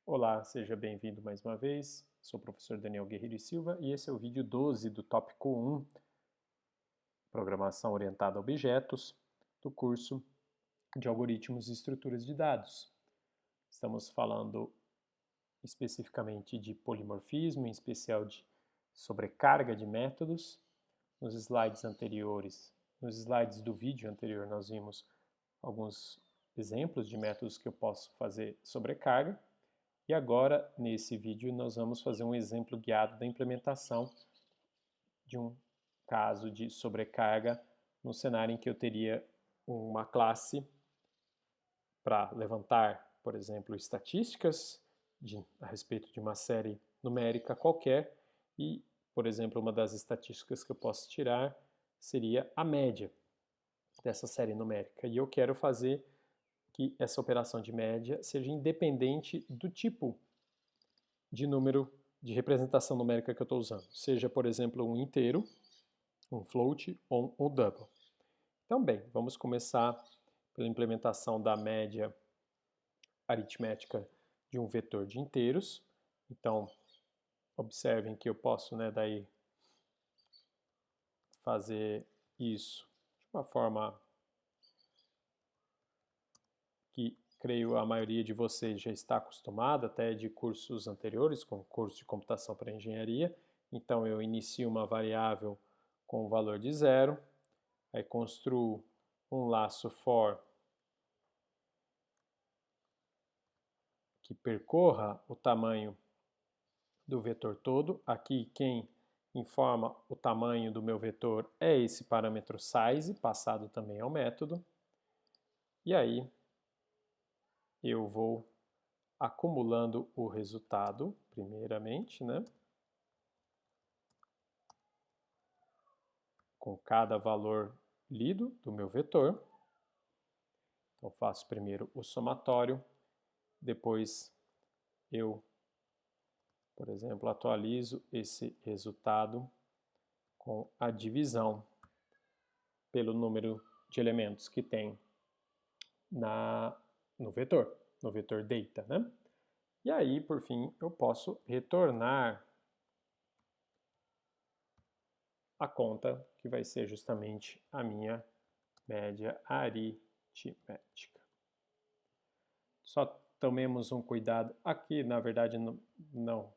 Olá, seja bem-vindo mais uma vez. Sou o professor Daniel Guerreiro e Silva e esse é o vídeo 12 do tópico 1, Programação Orientada a Objetos, do curso de Algoritmos e Estruturas de Dados. Estamos falando especificamente de polimorfismo, em especial de sobrecarga de métodos. Nos slides anteriores, nos slides do vídeo anterior, nós vimos alguns exemplos de métodos que eu posso fazer sobrecarga. E agora, nesse vídeo, nós vamos fazer um exemplo guiado da implementação de um caso de sobrecarga no cenário em que eu teria uma classe para levantar, por exemplo, estatísticas a respeito de uma série numérica qualquer e, por exemplo, uma das estatísticas que eu posso tirar seria a média dessa série numérica. E eu quero fazer que essa operação de média seja independente do tipo de número de representação numérica que eu estou usando, seja, por exemplo, um inteiro, um float ou um double. Então, bem, vamos começar pela implementação da média aritmética de um vetor de inteiros. Então, observem que eu posso, daí fazer isso de uma forma que creio a maioria de vocês já está acostumada, até de cursos anteriores, como curso de computação para engenharia. Então, eu inicio uma variável com o valor de 0, aí construo um laço for que percorra o tamanho do vetor todo. Aqui quem informa o tamanho do meu vetor é esse parâmetro size, passado também ao método. E aí eu vou acumulando o resultado, primeiramente, com cada valor lido do meu vetor. Então, faço primeiro o somatório, depois eu, por exemplo, atualizo esse resultado com a divisão pelo número de elementos que tem no vetor data, E aí, por fim, eu posso retornar a conta que vai ser justamente a minha média aritmética. Só tomemos um cuidado aqui, na verdade não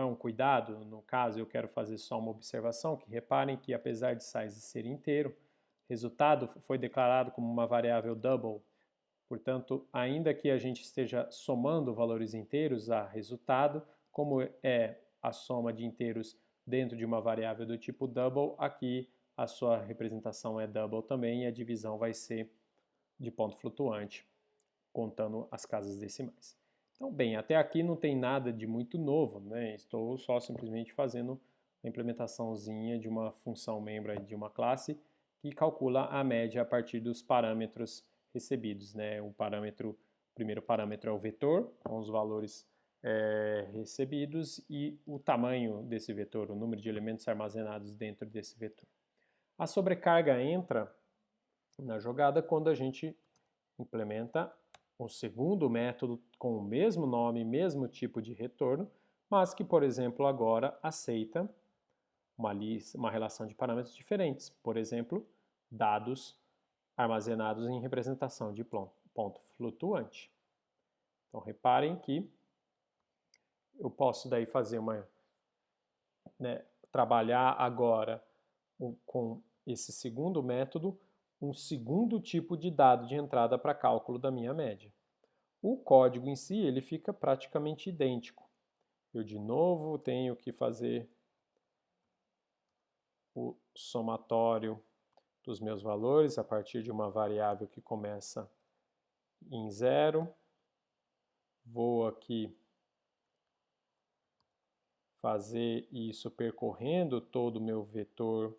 é um cuidado, no caso eu quero fazer só uma observação, que reparem que apesar de size ser inteiro, resultado foi declarado como uma variável double, portanto, ainda que a gente esteja somando valores inteiros a resultado, como é a soma de inteiros dentro de uma variável do tipo double, aqui a sua representação é double também e a divisão vai ser de ponto flutuante, contando as casas decimais. Então, bem, até aqui não tem nada de muito novo, Estou só simplesmente fazendo a implementaçãozinha de uma função membro de uma classe que calcula a média a partir dos parâmetros recebidos, O primeiro parâmetro é o vetor, com os valores recebidos e o tamanho desse vetor, o número de elementos armazenados dentro desse vetor. A sobrecarga entra na jogada quando a gente implementa um segundo método com o mesmo nome, mesmo tipo de retorno, mas que, por exemplo, agora aceita uma relação de parâmetros diferentes. Por exemplo, dados armazenados em representação de ponto flutuante. Então, reparem que eu posso daí fazer trabalhar agora com esse segundo método um segundo tipo de dado de entrada para cálculo da minha média. O código em si ele fica praticamente idêntico. Eu de novo tenho que fazer o somatório dos meus valores a partir de uma variável que começa em 0. Vou aqui fazer isso percorrendo todo o meu vetor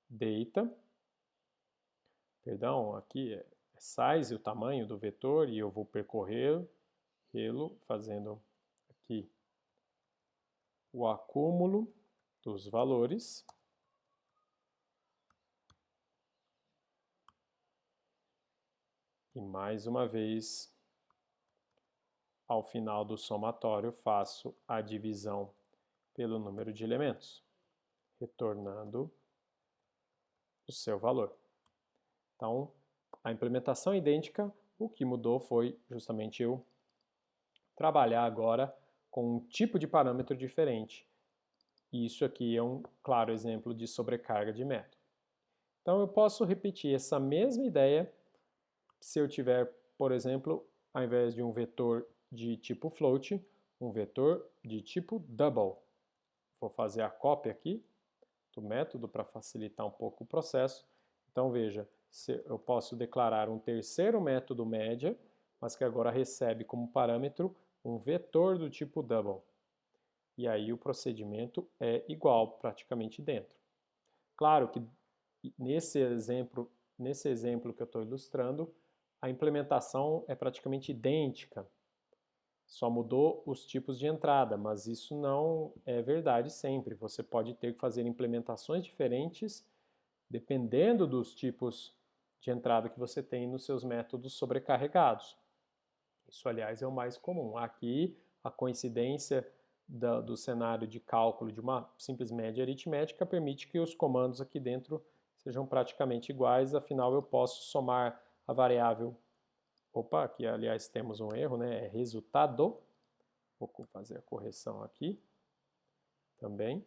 data. Perdão, aqui é size, o tamanho do vetor, e eu vou percorrê-lo fazendo aqui o acúmulo dos valores. E mais uma vez ao final do somatório, faço a divisão pelo número de elementos, retornando o seu valor. Então, a implementação é idêntica, o que mudou foi justamente eu trabalhar agora com um tipo de parâmetro diferente. E isso aqui é um claro exemplo de sobrecarga de método. Então, eu posso repetir essa mesma ideia se eu tiver, por exemplo, ao invés de um vetor de tipo float, um vetor de tipo double. Vou fazer a cópia aqui do método para facilitar um pouco o processo. Então veja, eu posso declarar um terceiro método média, mas que agora recebe como parâmetro um vetor do tipo double. E aí o procedimento é igual, praticamente dentro. Claro que nesse exemplo que eu estou ilustrando, a implementação é praticamente idêntica. Só mudou os tipos de entrada, mas isso não é verdade sempre. Você pode ter que fazer implementações diferentes dependendo dos tipos de entrada que você tem nos seus métodos sobrecarregados. Isso, aliás, é o mais comum. Aqui, a coincidência do cenário de cálculo de uma simples média aritmética permite que os comandos aqui dentro sejam praticamente iguais, afinal eu posso somar a variável. Opa, aqui aliás temos um erro, né? É resultado. Vou fazer a correção aqui também.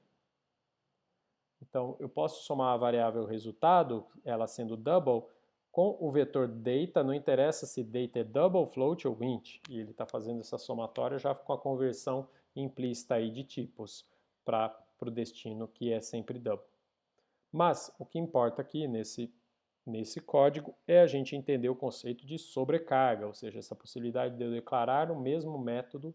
Então, eu posso somar a variável resultado, ela sendo double, com o vetor data, não interessa se data é double, float ou int, e ele está fazendo essa somatória já com a conversão implícita aí de tipos para o destino, que é sempre double. Mas o que importa aqui nesse código é a gente entender o conceito de sobrecarga, ou seja, essa possibilidade de eu declarar o mesmo método,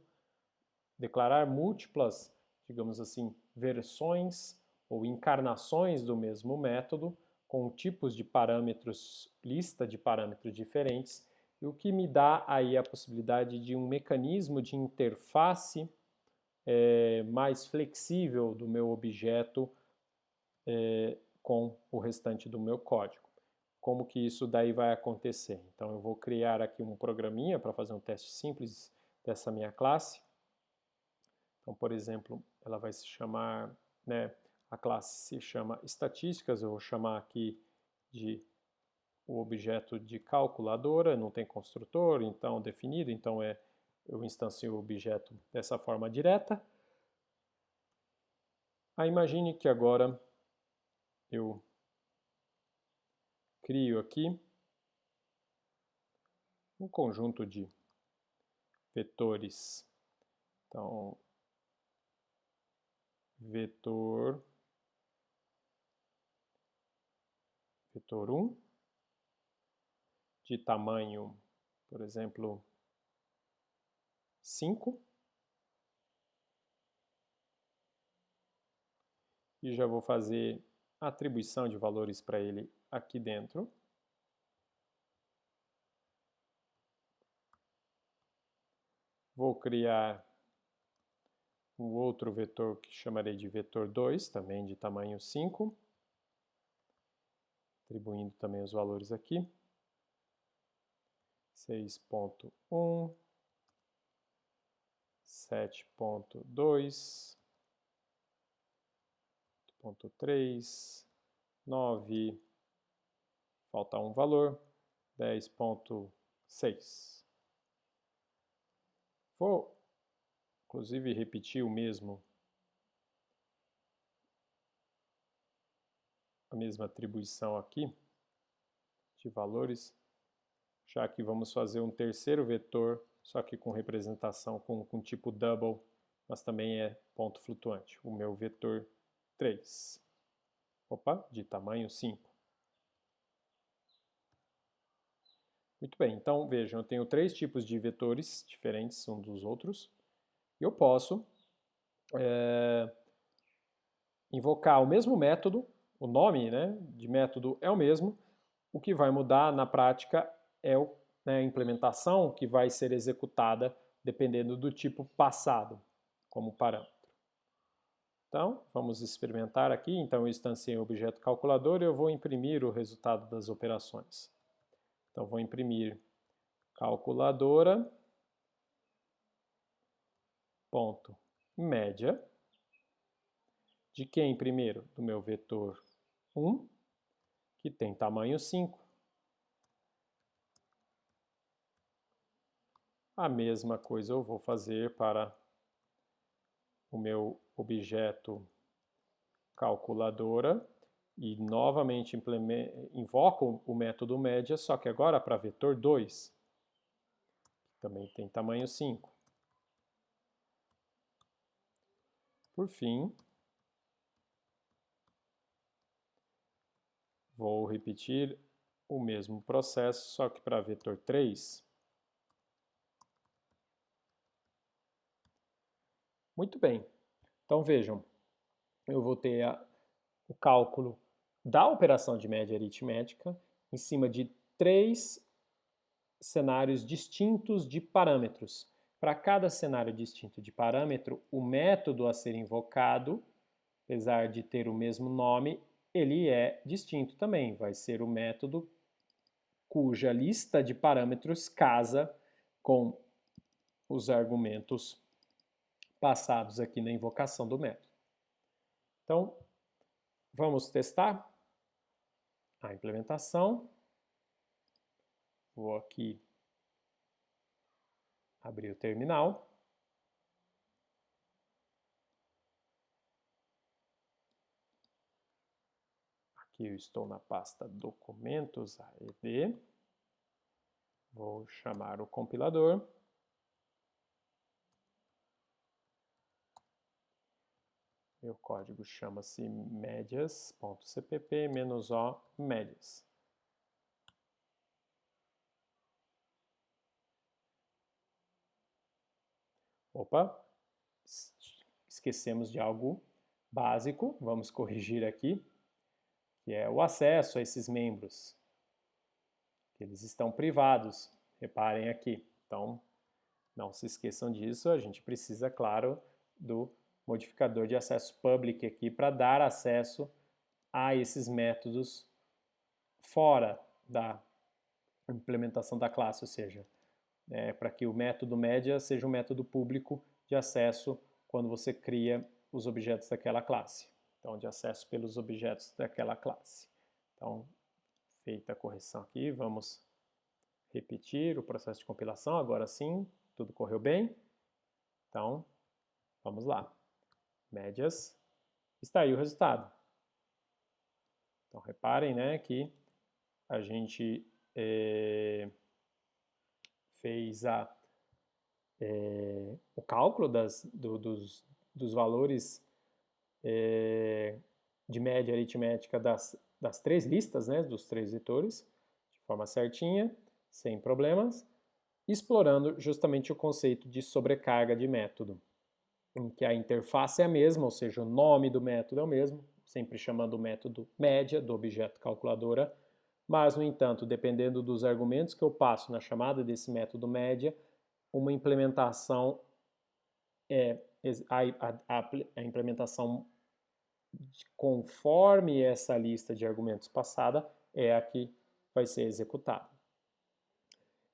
declarar múltiplas, digamos assim, versões ou encarnações do mesmo método, com tipos de parâmetros, lista de parâmetros diferentes, e o que me dá aí a possibilidade de um mecanismo de interface mais flexível do meu objeto com o restante do meu código. Como que isso daí vai acontecer? Então eu vou criar aqui um programinha para fazer um teste simples dessa minha classe. Então, por exemplo, ela vai se chamar, né, a classe se chama estatísticas, eu vou chamar aqui de o objeto de calculadora, não tem construtor, então definido, então eu instancio o objeto dessa forma direta. Aí imagine que agora eu crio aqui um conjunto de vetores. Então, vetor 1 de tamanho, por exemplo, 5. E já vou fazer atribuição de valores para ele aqui dentro. Vou criar um outro vetor que chamarei de vetor 2, também de tamanho 5. Atribuindo também os valores aqui. 6.1, 7.2, 8.3, 9, falta um valor, 10.6. Vou, inclusive, repetir a mesma atribuição aqui de valores, já que vamos fazer um terceiro vetor, só que com representação com tipo double, mas também é ponto flutuante, o meu vetor 3. Opa, de tamanho 5. Muito bem, então vejam, eu tenho 3 tipos de vetores diferentes uns dos outros. E eu posso invocar o mesmo método, o nome, né, de método é o mesmo, o que vai mudar na prática é a implementação que vai ser executada dependendo do tipo passado como parâmetro. Então, vamos experimentar aqui. Então, eu instanciei o objeto calculador e eu vou imprimir o resultado das operações. Então, vou imprimir calculadora ponto média, de quem primeiro? Do meu vetor 1, que tem tamanho 5. A mesma coisa eu vou fazer para o meu objeto calculadora e novamente invoco o método média, só que agora para vetor 2, que também tem tamanho 5. Por fim, vou repetir o mesmo processo, só que para vetor 3. Muito bem. Então vejam, eu vou ter o cálculo da operação de média aritmética em cima de 3 cenários distintos de parâmetros. Para cada cenário distinto de parâmetro, o método a ser invocado, apesar de ter o mesmo nome, ele é distinto também. Vai ser o método cuja lista de parâmetros casa com os argumentos passados aqui na invocação do método. Então, vamos testar a implementação. Vou aqui abrir o terminal. Aqui eu estou na pasta documentos AED. Vou chamar o compilador. Meu código chama-se médias.cpp-o médias. Opa, esquecemos de algo básico, vamos corrigir aqui, que é o acesso a esses membros. Eles estão privados, reparem aqui. Então, não se esqueçam disso, a gente precisa, claro, do modificador de acesso public aqui para dar acesso a esses métodos fora da implementação da classe, ou seja, para que o método média seja um método público de acesso quando você cria os objetos daquela classe. Então, de acesso pelos objetos daquela classe. Então, feita a correção aqui, vamos repetir o processo de compilação. Agora sim, tudo correu bem. Então, vamos lá. Médias, está aí o resultado. Então, reparem, né, que a gente fez o cálculo dos valores de média aritmética das 3 listas, né, dos 3 vetores, de forma certinha, sem problemas, explorando justamente o conceito de sobrecarga de método, em que a interface é a mesma, ou seja, o nome do método é o mesmo, sempre chamando o método média do objeto calculadora, mas, no entanto, dependendo dos argumentos que eu passo na chamada desse método média, uma implementação a implementação conforme essa lista de argumentos passada é a que vai ser executada.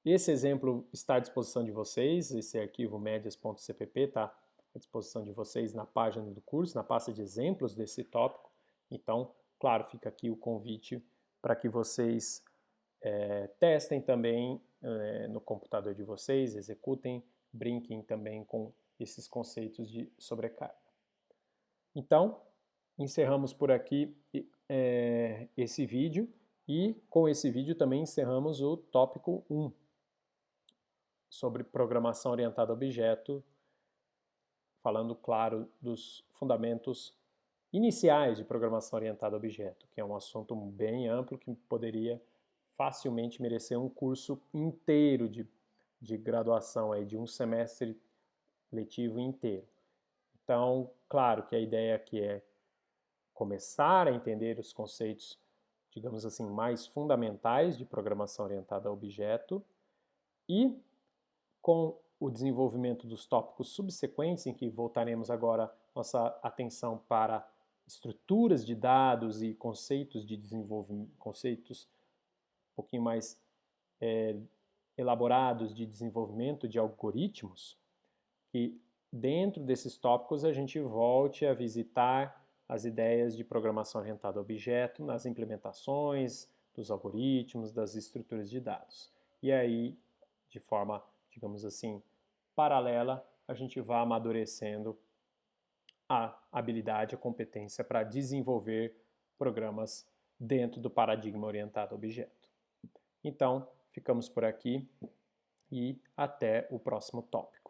Esse exemplo está à disposição de vocês, esse arquivo médias.cpp está à disposição de vocês na página do curso, na pasta de exemplos desse tópico. Então, claro, fica aqui o convite para que vocês testem também no computador de vocês, executem, brinquem também com esses conceitos de sobrecarga. Então, encerramos por aqui esse vídeo e com esse vídeo também encerramos o tópico 1 sobre programação orientada a objeto, falando, claro, dos fundamentos iniciais de programação orientada a objeto, que é um assunto bem amplo que poderia facilmente merecer um curso inteiro de graduação, aí, de um semestre letivo inteiro. Então, claro que a ideia aqui é começar a entender os conceitos, digamos assim, mais fundamentais de programação orientada a objeto e com o desenvolvimento dos tópicos subsequentes, em que voltaremos agora nossa atenção para estruturas de dados e conceitos de desenvolvimento, conceitos um pouquinho mais elaborados de desenvolvimento de algoritmos, que dentro desses tópicos a gente volte a visitar as ideias de programação orientada a objeto nas implementações dos algoritmos, das estruturas de dados. E aí, de forma, digamos assim, paralela, a gente vai amadurecendo a habilidade, a competência para desenvolver programas dentro do paradigma orientado a objeto. Então, ficamos por aqui e até o próximo tópico.